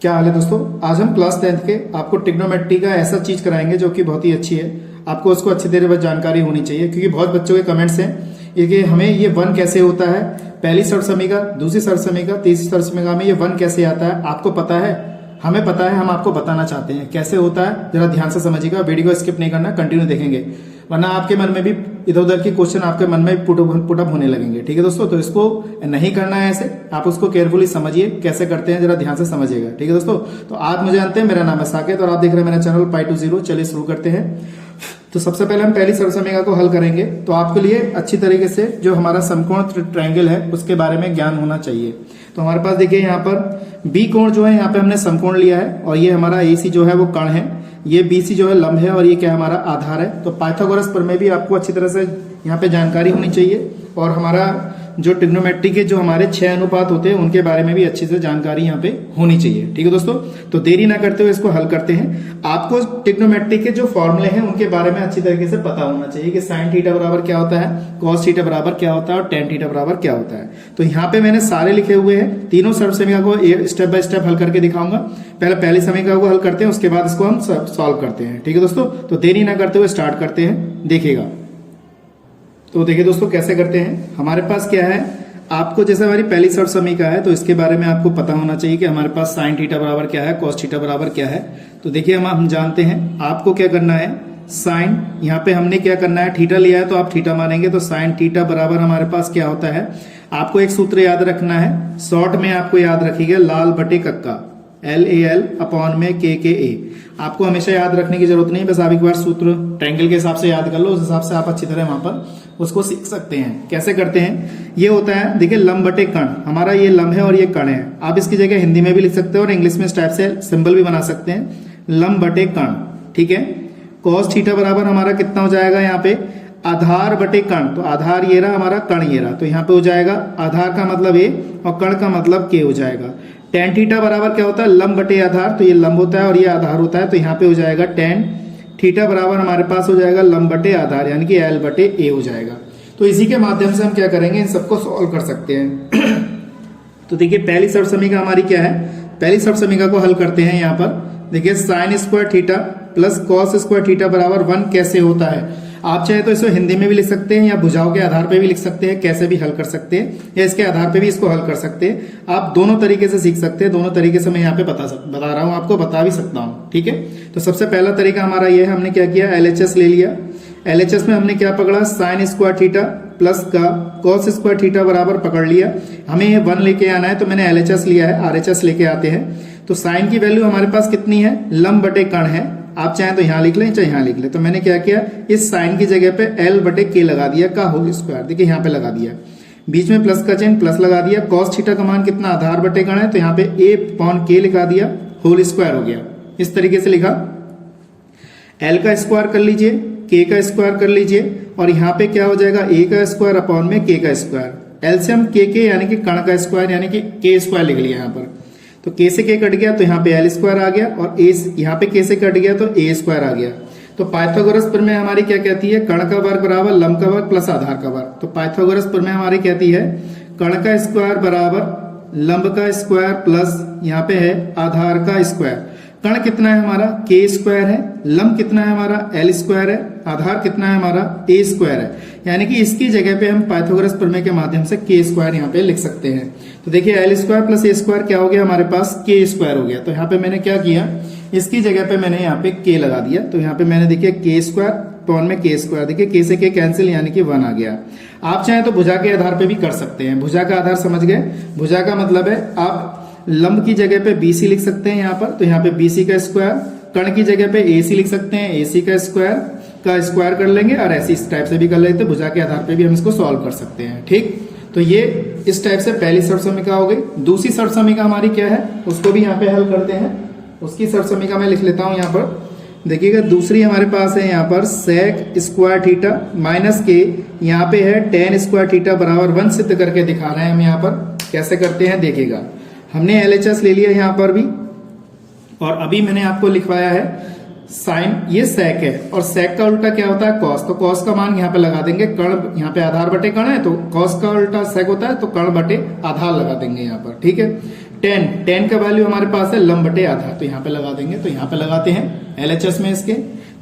क्या हाल है दोस्तों। आज हम क्लास 10th के आपको ट्रिग्नोमेट्री का ऐसा चीज कराएंगे जो कि बहुत ही अच्छी है। आपको उसको अच्छी तरह जानकारी होनी चाहिए क्योंकि बहुत बच्चों के कमेंट्स हैं कि हमें ये वन कैसे होता है, पहली षटसमीका, दूसरी षटसमीका, तीसरी षटसमीका में ये वन कैसे आता है, आपको पता है? हमें पता है, हम आपको बताना चाहते हैं कैसे होता है। जरा ध्यान से समझिएगा, वीडियो को स्किप नहीं करना, कंटिन्यू देखेंगे, वरना आपके मन में भी इधर उधर के क्वेश्चन आपके मन में पुटअप होने लगेंगे। ठीक है दोस्तों, तो इसको नहीं करना है ऐसे, आप उसको केयरफुली समझिए कैसे करते हैं, जरा ध्यान से समझिएगा। ठीक है दोस्तों, तो आप मुझे जानते हैं, मेरा नाम है साकेत और आप देख रहे हैं मेरा चैनल Pi2Zero। चलिए शुरू करते हैं। तो सबसे पहले हम पहली षटसमीका को हल करेंगे। तो आपके लिए अच्छी तरीके से जो हमारा समकोण ट्रायंगल है उसके बारे में ज्ञान होना चाहिए। तो हमारे पास देखिए यहाँ पर बी कोण जो है, यहाँ पे हमने समकोण लिया है और ये हमारा AC जो है वो कर्ण है, ये BC जो है लंब है और ये क्या हमारा आधार है। तो पाइथागोरस प्रमेय भी आपको अच्छी तरह से यहाँ पे जानकारी होनी चाहिए और हमारा जो ट्रिग्नोमेट्री के जो हमारे 6 अनुपात होते हैं उनके बारे में भी अच्छी से जानकारी यहाँ पे होनी चाहिए। ठीक है दोस्तों, तो देरी ना करते हुए इसको हल करते हैं। आपको ट्रिग्नोमेट्री के जो फॉर्मूले हैं उनके बारे में अच्छी तरीके से पता होना चाहिए कि साइन थीटा बराबर क्या होता है, कॉस थीटा बराबर क्या होता है और टेन थीटा बराबर क्या होता है। तो यहाँ पे मैंने सारे लिखे हुए हैं, तीनों षटसमीका को स्टेप बाय स्टेप हल करके दिखाऊंगा। पहले पहली समीका को हल करते हैं, उसके बाद इसको हम सॉल्व करते हैं। ठीक है दोस्तों, तो देरी ना करते हुए स्टार्ट करते हैं, देखिएगा। तो देखिए दोस्तों कैसे करते हैं। हमारे पास क्या है, आपको जैसे हमारी पहली षटसमीका है तो इसके बारे में आपको पता होना चाहिए कि हमारे पास साइन थीटा बराबर क्या है, कॉस थीटा बराबर क्या है। तो देखिए हम जानते हैं, आपको क्या करना है, साइन, यहाँ पे हमने क्या करना है, थीटा लिया है तो आप थीटा मानेंगे। तो साइन थीटा बराबर हमारे पास क्या होता है, आपको एक सूत्र याद रखना है, शॉर्ट में आपको याद रखिएगा लाल बटे कक्का, LAL अपॉन में KKA। आपको हमेशा याद रखने की जरूरत नहीं, बस आप एक बार सूत्र ट्रायंगल के हिसाब से याद कर लो, उस हिसाब से आप अच्छी तरह वहां पर उसको सीख सकते हैं। कैसे करते हैं, ये होता है, देखिए लंब बटे कर्ण, हमारा ये लंब है और ये कर्ण है। आप इसकी जगह हिंदी में भी लिख सकते हो और इंग्लिश में इस टाइप से सिंबल भी बना सकते हैं, लंब बटे कर्ण। ठीक है, कॉस थीटा बराबर हमारा कितना हो जाएगा, यहाँ पे आधार बटे कर्ण, तो आधार ये रहा हमारा, कर्ण ये रहा, तो यहाँ पे हो जाएगा आधार का मतलब A और कर्ण का मतलब K हो जाएगा। टेन थीटा बराबर क्या होता है, लंब बटे आधार, तो ये लंब होता है और ये आधार होता है, तो यहाँ पे हो जाएगा टेन थीटा बराबर हमारे पास हो जाएगा लंब बटे आधार यानी कि L बटे A हो जाएगा। तो इसी के माध्यम से हम क्या करेंगे, इन सबको सॉल्व कर सकते हैं। तो देखिए पहली षटसमीका हमारी क्या है, पहली षटसमीका को हल करते हैं। यहाँ पर देखिए sine square theta plus cos square theta बराबर 1 कैसे होता है। आप चाहे तो इसको हिंदी में भी लिख सकते हैं या भुजाओं के आधार पे भी लिख सकते हैं, कैसे भी हल कर सकते हैं, या इसके आधार पे भी इसको हल कर सकते हैं। आप दोनों तरीके से सीख सकते हैं, दोनों तरीके से मैं यहाँ पे बता रहा हूँ, आपको बता भी सकता हूँ। ठीक है, तो सबसे पहला तरीका हमारा ये है, हमने क्या किया, LHS ले लिया। LHS में हमने क्या पकड़ा, साइन स्क्वायर थीटा प्लस का कॉस स्क्वायर थीटा बराबर पकड़ लिया। हमें ये 1 लेके आना है तो मैंने LHS लिया है, RHS लेके आते हैं। तो साइन की वैल्यू हमारे पास कितनी है, लंब बटे कर्ण है। आप चाहें तो यहाँ लिख लें चाहे यहाँ लिख लें। तो मैंने क्या किया, इस साइन की जगह पे L बटे K लगा दिया, का होल स्क्वायर, देखिए यहाँ पे लगा दिया, बीच में प्लस का चिन्ह प्लस लगा दिया। कॉस थीटा का मान कितना, आधार बटे कर्ण है, तो यहाँ पे A/K लिखा दिया, होल स्क्वायर हो गया। इस तरीके से लिखा, L का स्क्वायर कर लीजिए, K का स्क्वायर कर लीजिए और यहाँ पे क्या हो जाएगा, A का स्क्वायर अपॉन में K का स्क्वायर। एलसीएम KK यानी कि कर्ण का स्क्वायर यानी कि K स्क्वायर लिख लिया यहाँ पर। तो K से K कट गया तो यहाँ पे L स्क्वायर आ गया और A यहाँ पे K से कट गया तो A स्क्वायर आ गया। तो पाइथागोरस प्रमेय हमारी क्या कहती है, कर्ण का वर्ग बराबर लंब का वर्ग प्लस आधार का वर्ग। तो पाइथागोरस प्रमेय हमारी कहती है कर्ण का स्क्वायर बराबर लंब का स्क्वायर प्लस यहाँ पे है आधार का स्क्वायर। कर्ण कितना है हमारा, K स्क्वायर है, लंब कितना है हमारा, L स्क्वायर है, आधार कितना है हमारा, A स्क्वायर है। यानी कि इसकी जगह पे हम पाइथागोरस प्रमेय के माध्यम से K स्क्वायर यहाँ पे लिख सकते हैं। तो देखिए L square plus A square क्या हो गया, हमारे पास K स्क्वायर हो गया। तो यहाँ पे मैंने क्या किया, इसकी जगह पे मैंने यहाँ पे K लगा दिया। तो यहाँ पे मैंने देखिए K स्क्वायर अपॉन में K स्क्वायर, देखिए K से K कैंसिल यानी कि 1 आ गया। आप चाहें तो भुजा के आधार पे भी कर सकते हैं। भुजा का आधार समझ गए, भुजा का मतलब है आप लंब की जगह पे BC लिख सकते हैं यहाँ पर, तो यहाँ पे BC का स्क्वायर, कर्ण की जगह पे AC लिख सकते हैं, AC का स्क्वायर कर लेंगे और ऐसी इस टाइप से भी कर लेते हैं। भुजा के आधार पे भी हम इसको सॉल्व कर सकते हैं। ठीक, तो ये इस टाइप से पहली षटसमीका हो गई। दूसरी षटसमीका हमारी क्या है, उसको भी यहाँ पे हल करते हैं। उसकी षटसमीका मैं लिख लेता हूँ यहाँ पर, देखिएगा दूसरी हमारे पास है यहाँ पर sec square theta minus K, यहाँ पे है टेन स्क्वायर थीटा बराबर 1 सिद्ध करके दिखा रहे हैं हम यहाँ पर। कैसे करते हैं देखिएगा, हमने LHS ले लिया यहाँ पर भी और अभी मैंने आपको लिखवाया है साइन, ये सेक है और सेक का उल्टा क्या होता है, कॉस। तो कॉस का मान यहाँ पे लगा देंगे, कर्ण यहाँ पे आधार बटे कर्ण है तो कॉस का उल्टा सेक होता है, तो कर्ण बटे आधार लगा देंगे यहाँ पर। ठीक है, 10 का वैल्यू हमारे पास है लंब बटे आधार, तो यहाँ पे लगा देंगे। तो यहाँ पे लगाते हैं LHS में इसके।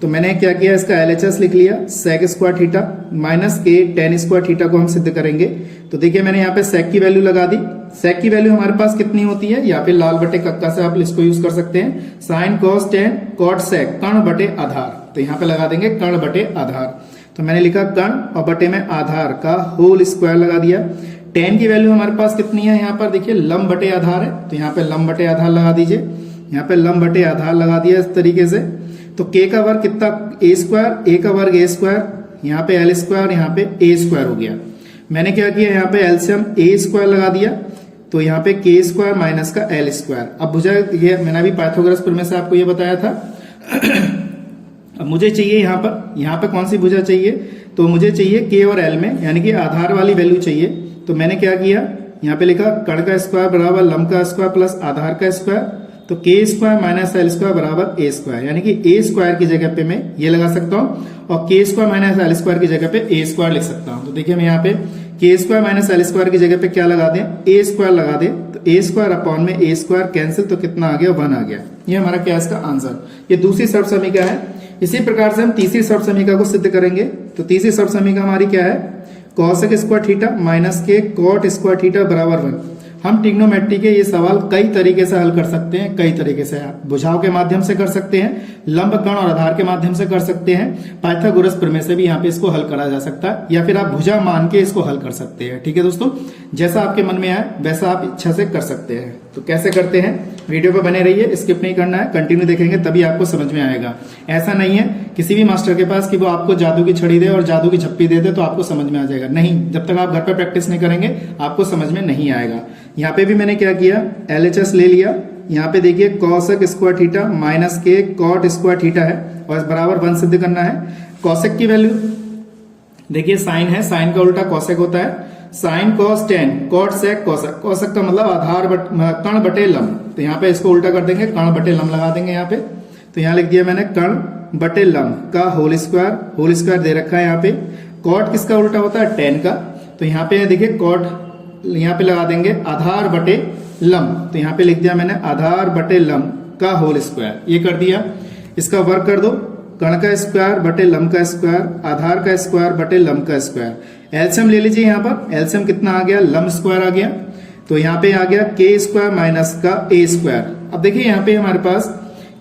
तो मैंने क्या किया, इसका LHS लिख लिया, sec स्क्वायर थीटा माइनस के tan स्क्वायर थीटा को हम सिद्ध करेंगे। तो देखिए मैंने यहाँ पे sec की वैल्यू लगा दी। sec की वैल्यू हमारे पास कितनी होती है, यहाँ पे लाल बटे कक्का से आप इसको यूज कर सकते हैं, sin cos tan cot sec कर्ण बटे आधार। तो यहाँ पे लगा देंगे कर्ण बटे आधार। तो मैंने लिखा कर्ण और बटे में आधार का होल स्क्वायर लगा दिया। tan की वैल्यू हमारे पास कितनी है, यहाँ पर देखिए लंब बटे आधार है, तो यहाँ पे लंब बटे आधार लगा दीजिए। यहाँ पे लंब बटे आधार लगा दिया इस तरीके से। तो k का वर्ग कितना, a स्क्वायर, a का वर्ग a स्क्वायर, यहाँ पे l स्क्वायर, यहाँ पे a स्क्वायर हो गया। मैंने क्या किया, यहाँ पे एलसीएम a स्क्वायर लगा दिया, तो यहाँ पे k स्क्वायर माइनस का l स्क्वायर। अब भुजा, ये मैंने अभी पाइथागोरस प्रमेय से आपको ये बताया था। अब मुझे चाहिए यहाँ पे कौन सी भुजा चाहिए, तो मुझे चाहिए k और l में, यानी कि आधार वाली वैल्यू चाहिए। तो मैंने क्या किया, यहाँ पे लिखा कर्ण का स्क्वायर बराबर लंब का स्क्वायर प्लस आधार का स्क्वायर, तो k square minus l square बराबर a स्क्वायर, यानी कि a स्क्वायर की जगह पे मैं ये लगा सकता हूँ और k square minus l square की जगह पे a स्क्वायर लिख सकता हूँ। तो देखिए मैं यहाँ पे k square minus l square की जगह पे क्या लगा दें, a स्क्वायर लगा दें, तो a स्क्वायर अपॉन में a स्क्वायर कैंसिल, तो कितना आ गया, 1 आ गया। ये हमारा क्या है इसका आंसर। ये दूसरी सर्व समीका है। इसी प्रकार से हम तीसरी सर्व समीका को सिद्ध करेंगे। तो तीसरी सर्व समीका हमारी क्या है, कॉसेक स्क्वायर थीटा माइनस के कॉट स्क्वायर थीटा बराबर 1। हम ट्रिग्नोमेट्री के ये सवाल कई तरीके से हल कर सकते हैं, कई तरीके से भुजाओं के माध्यम से कर सकते हैं, लंब कर्ण और आधार के माध्यम से कर सकते हैं, पाइथागोरस प्रमेय से भी यहाँ पे इसको हल करा जा सकता है, या फिर आप भुजा मान के इसको हल कर सकते हैं। ठीक है दोस्तों, जैसा आपके मन में आए वैसा आप इच्छा से कर सकते हैं। तो कैसे करते हैं, वीडियो पे बने रहिए, स्किप नहीं करना है, कंटिन्यू देखेंगे तभी आपको समझ में आएगा। ऐसा नहीं है किसी भी मास्टर के पास कि वो आपको जादू की छड़ी दे और जादू की झप्पी दे दे तो आपको समझ में आ जाएगा। नहीं, जब तक आप घर पर प्रैक्टिस नहीं करेंगे आपको समझ में नहीं आएगा। यहाँ पे भी मैंने क्या किया, LHS ले लिया। यहाँ पे देखिए कॉसेक स्क्वायर थीटा माइनस के कॉट स्क्वायर थीटा है और बराबर 1 सिद्ध करना है। कॉसेक की वैल्यू देखिए साइन है, साइन का उल्टा कॉसेक होता है, sine cos tan cot sec cosec. Cosec का मतलब आधार कर्ण बटे लंब, तो यहाँ पे इसको उल्टा कर देंगे, कर्ण बटे लंब लगा देंगे यहाँ पे। तो यहाँ लिख दिया मैंने कर्ण बटे लंब का होल स्क्वायर दे रखा है यहाँ पे। कॉट किसका उल्टा होता है, tan का, तो यहाँ पे देखिए कॉट यहाँ पे लगा देंगे आधार बटे लंब, तो यहाँ पे लिख दिया मैंने आधार बटे लंब का होल स्क्वायर, ये कर दिया। इसका वर्ग कर दो, कर्ण का स्क्वायर बटे लंब का स्क्वायर, आधार का स्क्वायर बटे लंब का स्क्वायर। एलसीएम ले लीजिए, यहाँ पर एलसीएम कितना आ गया, लंब स्क्वायर आ गया, तो यहाँ पे आ गया k स्क्वायर माइनस का a स्क्वायर। अब देखिए यहाँ पे हमारे पास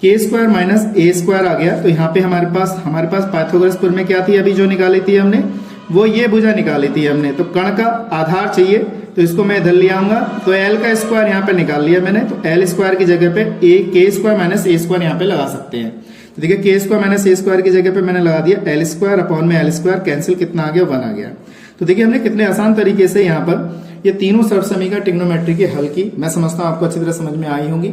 k square minus a square आ गया, तो यहाँ पे हमारे पास पाइथागोरस प्रमेय क्या थी, अभी जो निकाली थी हमने, वो ये भुजा निकाली थी हमने। तो कर्ण का आधार चाहिए, तो इसको मैं इधर ले आऊंगा, तो l का स्क्वायर यहाँ पे निकाल लिया मैंने, तो l स्क्वायर की जगह पे k square minus a square यहाँ पे लगा सकते हैं। तो देखिए k square minus a square की जगह पे मैंने लगा दिया l स्क्वायर अपॉन में l स्क्वायर, कैंसिल कितना आ गया, 1 आ गया। तो देखिए हमने कितने आसान तरीके से यहाँ पर ये तीनों सर्व समीकरण ट्रिग्नोमेट्री की हल की। मैं समझता हूँ आपको अच्छी तरह समझ में आई होंगी।